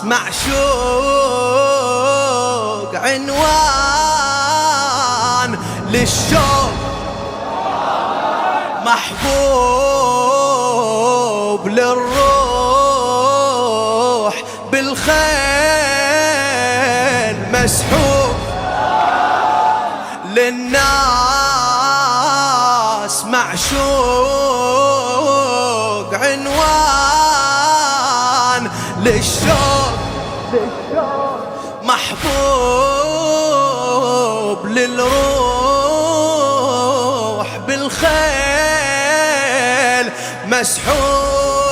معشوق عنوان للشوق، محبوب للروح بالخيل، مسحوق للناس، معشوق عنوان للشوق، محبوب للروح بالخيل، مسحوق.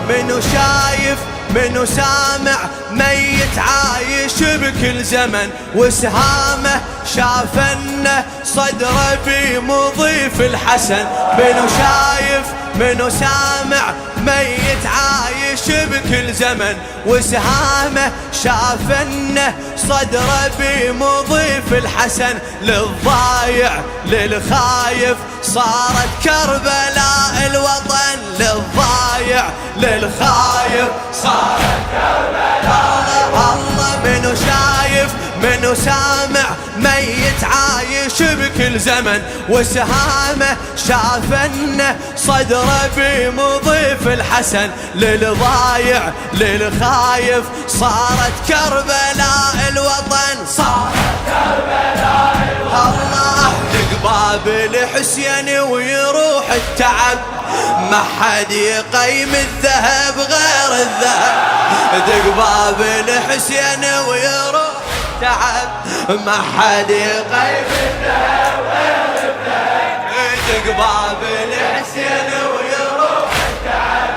منو شايف منو سامع ميت عايش بكل زمن، وسهامه شافنه صدره بمضيف الحسن. منو شايف منو سامع ميت عايش بكل زمن، وسهامه شافنه صدره بمضيف الحسن. للضايع للخايف صارت كربلاء الوطن، للضايع للخايف صارت كربلاء. الله منو شايف منو سامع ميت عايش بكل زمن، وسهامه شافنه صدره بمضيف الحسن. للضايع للخايف صارت كربلاء الوطن، صارت كربلاء الوطن. الله لقباب الحسين ويروح التعب، ما حد يقيم الذهب غير الذهب. دقباب الحسين ويروح تعب، ما حد يقيم الذهب غير الذهب. دقباب الحسين ويروح التعب،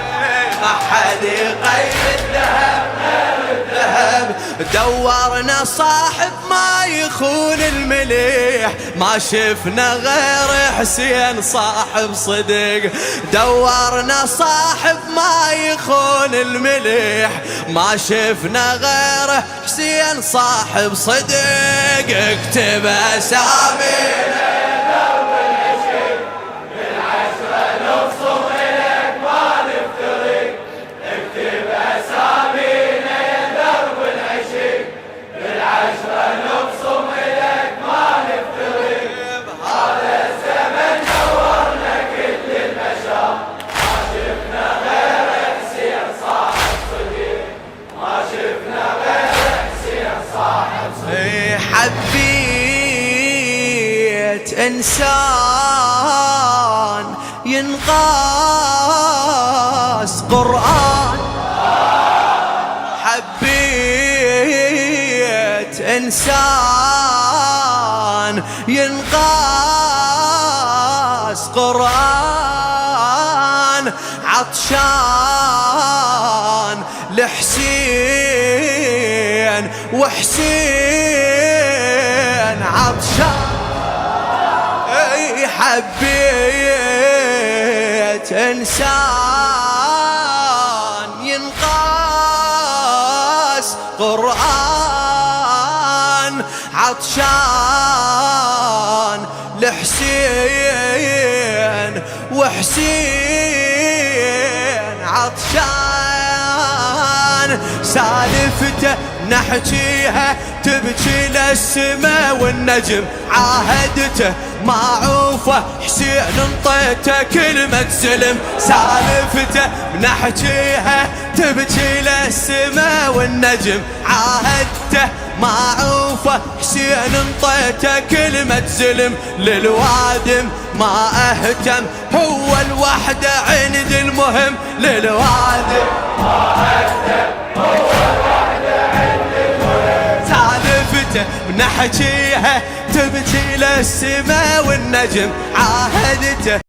ما حد يقيم الذهب غير الذهب. دورنا صاحب ما يخون المليح، ما شفنا غير حسين صاحب صدق. دورنا صاحب ما يخون المليح، ما شفنا غير حسين صاحب صدق. اكتب اسامينا يا درب العشق، بالعشرة نبصم إليك ما نفترق. اكتب اسامينا يا درب العشق، بالعشرة نبصم إليك ما نفترق. هذا الزمن نورنا كل البشر، ما شفنا غير حسين صاحب صدق، ما شفنا غير حسين صاحب صدق. حبيت إنسان ينقاس قرآن، حبيت إنسان ينقاس قرآن. عطشان لحسين وحسين عطشان. حبيت إنسان ينقاس قرآن، عطشان لحسين وحسين عطشان. سالفته نحكيها تبكي للسما والنجم، عاهدته معوفه حسين انطيته كلمة سلم. سالفته نحكيها تبكي للسما والنجم، عاهدته معوفه حسين انطيته كلمة سلم. للوادم ما اهتم هو الوحدة عند المهم، للوادم ما اهتم هو الوحدة عند المهم. سالفته نحكيها تبكي للسما والنجم، عاهدته